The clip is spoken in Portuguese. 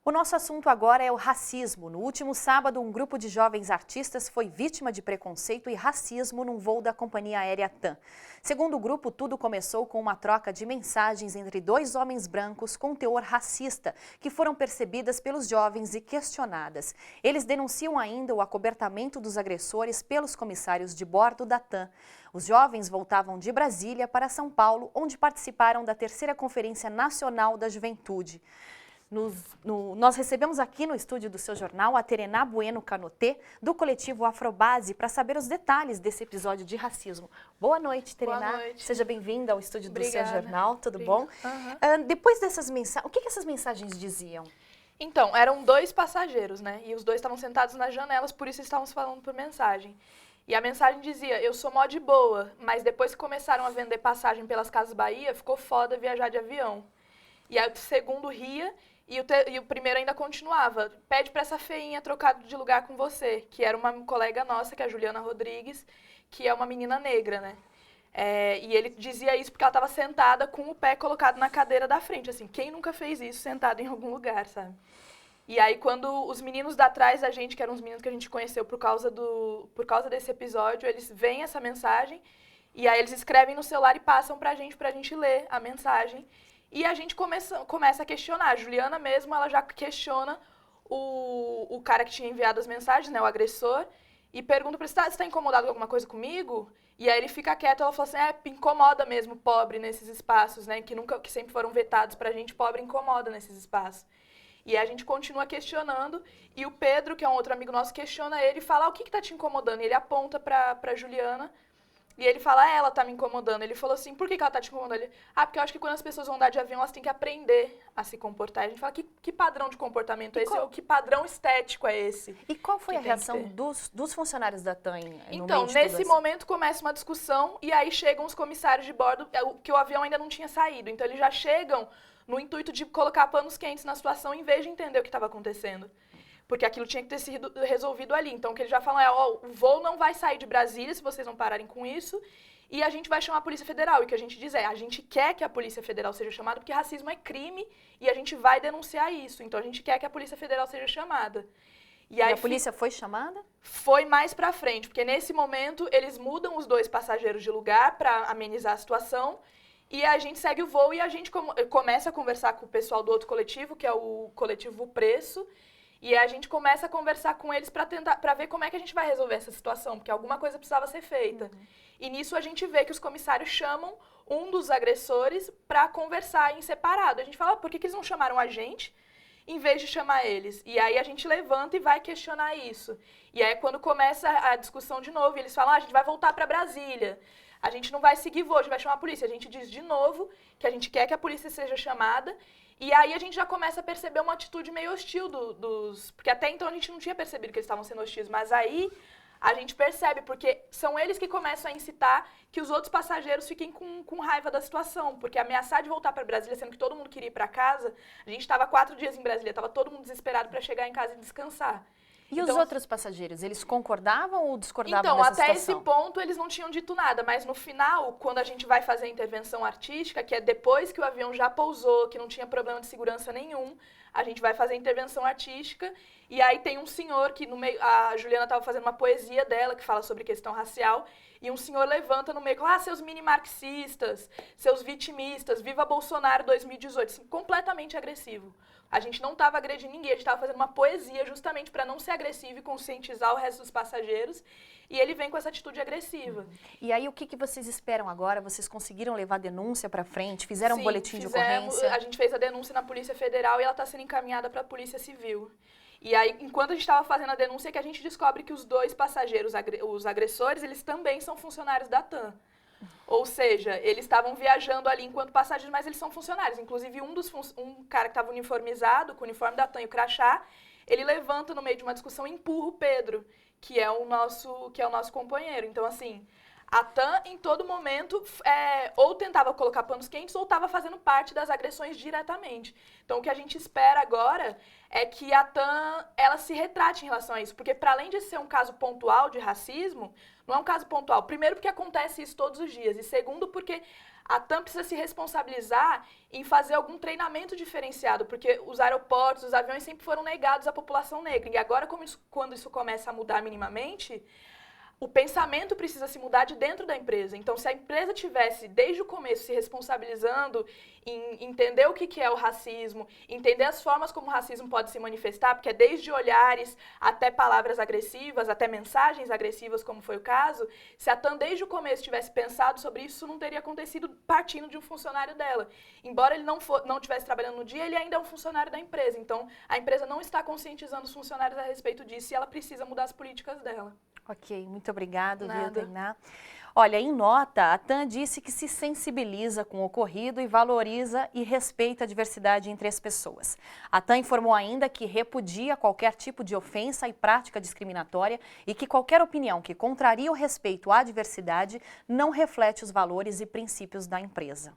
O nosso assunto agora é o racismo. No último sábado, um grupo de jovens artistas foi vítima de preconceito e racismo num voo da companhia aérea TAM. Segundo o grupo, tudo começou com uma troca de mensagens entre dois homens brancos com teor racista, que foram percebidas pelos jovens e questionadas. Eles denunciam ainda o acobertamento dos agressores pelos comissários de bordo da TAM. Os jovens voltavam de Brasília para São Paulo, onde participaram da terceira Conferência Nacional da Juventude. Nós recebemos aqui no estúdio do seu jornal a Terená Bueno Canotê, do coletivo Afrobase, para saber os detalhes desse episódio de racismo. Boa noite, Terená. Boa noite. Seja bem-vinda ao estúdio Obrigada. do seu jornal, tudo Obrigada. bom? Depois dessas mensagens, o que essas mensagens diziam? Então, eram dois passageiros, né? E os dois estavam sentados nas janelas, por isso estavam se falando por mensagem. E a mensagem dizia, eu sou mó de boa, mas depois que começaram a vender passagem pelas Casas Bahia, ficou foda viajar de avião. E aí o segundo ria e o primeiro ainda continuava. Pede pra essa feinha trocar de lugar com você, que era uma colega nossa, que é a Juliana Rodrigues, que é uma menina negra, né? E ele dizia isso porque ela estava sentada com o pé colocado na cadeira da frente, assim, quem nunca fez isso sentado em algum lugar, sabe? E aí quando os meninos da trás da gente, que eram os meninos que a gente conheceu por causa desse episódio, eles veem essa mensagem e aí eles escrevem no celular e passam pra gente ler a mensagem. E a gente começa a questionar. A Juliana mesmo, ela já questiona o cara que tinha enviado as mensagens, né, o agressor, e pergunta pra ele, você tá incomodado com alguma coisa comigo? E aí ele fica quieto, ela fala assim, incomoda mesmo pobre nesses espaços, né, que sempre foram vetados pra gente, pobre incomoda nesses espaços. E aí a gente continua questionando, e o Pedro, que é um outro amigo nosso, questiona ele e fala, o que tá te incomodando? E ele aponta pra Juliana, e ele fala, ela tá me incomodando. Ele falou assim, por que ela tá te incomodando? Ele, porque eu acho que quando as pessoas vão andar de avião, elas têm que aprender a se comportar. E a gente fala, que padrão de comportamento é esse? Ou que padrão estético é esse? E qual foi a reação dos funcionários da TAM no meio de Então, tudo nesse assim? momento começa uma discussão e aí chegam os comissários de bordo, que o avião ainda não tinha saído. Então, eles já chegam no intuito de colocar panos quentes na situação em vez de entender o que estava acontecendo. Porque aquilo tinha que ter sido resolvido ali. Então, o que eles já falam o voo não vai sair de Brasília se vocês não pararem com isso. E a gente vai chamar a Polícia Federal. E o que a gente diz a gente quer que a Polícia Federal seja chamada porque racismo é crime e a gente vai denunciar isso. Então, a gente quer que a Polícia Federal seja chamada. E aí, a polícia foi chamada? Foi mais pra frente, porque nesse momento eles mudam os dois passageiros de lugar para amenizar a situação. E a gente segue o voo e a gente começa a conversar com o pessoal do outro coletivo, que é o coletivo Preço. E a gente começa a conversar com eles para ver como é que a gente vai resolver essa situação, porque alguma coisa precisava ser feita. E nisso a gente vê que os comissários chamam um dos agressores para conversar em separado. A gente fala, por que eles não chamaram a gente em vez de chamar eles? E aí a gente levanta e vai questionar isso. E aí quando começa a discussão de novo, eles falam, a gente vai voltar para Brasília. A gente não vai seguir voo, a gente vai chamar a polícia. A gente diz de novo que a gente quer que a polícia seja chamada. E aí a gente já começa a perceber uma atitude meio hostil dos... Porque até então a gente não tinha percebido que eles estavam sendo hostis, mas aí a gente percebe, porque são eles que começam a incitar que os outros passageiros fiquem com raiva da situação. Porque ameaçar de voltar para Brasília, sendo que todo mundo queria ir para casa, a gente estava 4 dias em Brasília, estava todo mundo desesperado para chegar em casa e descansar. E então, os outros passageiros, eles concordavam ou discordavam então, dessa situação? situação? Esse ponto eles não tinham dito nada, mas no final, quando a gente vai fazer a intervenção artística, que é depois que o avião já pousou, que não tinha problema de segurança nenhum, a gente vai fazer a intervenção artística e aí tem um senhor que no meio, a Juliana estava fazendo uma poesia dela que fala sobre questão racial e um senhor levanta no meio e fala, seus mini-marxistas, seus vitimistas, viva Bolsonaro 2018, assim, completamente agressivo. A gente não estava agredindo ninguém, a gente estava fazendo uma poesia justamente para não ser agressivo e conscientizar o resto dos passageiros. E ele vem com essa atitude agressiva. E aí, o que vocês esperam agora? Vocês conseguiram levar a denúncia para frente? Fizeram um boletim de fizemos, ocorrência? A gente fez a denúncia na Polícia Federal e ela está sendo encaminhada para a Polícia Civil. E aí, enquanto a gente estava fazendo a denúncia, é que a gente descobre que os dois passageiros, os agressores, eles também são funcionários da TAM. Ou seja, eles estavam viajando ali enquanto passageiros, mas eles são funcionários. Inclusive, um cara que estava uniformizado, com o uniforme da TAM e o crachá, ele levanta no meio de uma discussão e empurra o Pedro, que é o nosso companheiro. Então, assim, a TAM, em todo momento, ou tentava colocar panos quentes ou estava fazendo parte das agressões diretamente. Então, o que a gente espera agora é que a TAM ela se retrate em relação a isso. Porque, para além de ser um caso pontual de racismo, não é um caso pontual. Primeiro, porque acontece isso todos os dias. E segundo, porque a TAM precisa se responsabilizar em fazer algum treinamento diferenciado, porque os aeroportos, os aviões sempre foram negados à população negra. E agora, quando isso começa a mudar minimamente, o pensamento precisa se mudar de dentro da empresa. Então, se a empresa tivesse, desde o começo, se responsabilizando em entender o que é o racismo, entender as formas como o racismo pode se manifestar, porque é desde olhares até palavras agressivas, até mensagens agressivas, como foi o caso, se a TAM, desde o começo, tivesse pensado sobre isso, não teria acontecido partindo de um funcionário dela. Embora ele não estivesse trabalhando no dia, ele ainda é um funcionário da empresa. Então, a empresa não está conscientizando os funcionários a respeito disso e ela precisa mudar as políticas dela. Ok, muito obrigada, Nada. Tainá. Olha, em nota, a TAM disse que se sensibiliza com o ocorrido e valoriza e respeita a diversidade entre as pessoas. A TAM informou ainda que repudia qualquer tipo de ofensa e prática discriminatória e que qualquer opinião que contraria o respeito à diversidade não reflete os valores e princípios da empresa.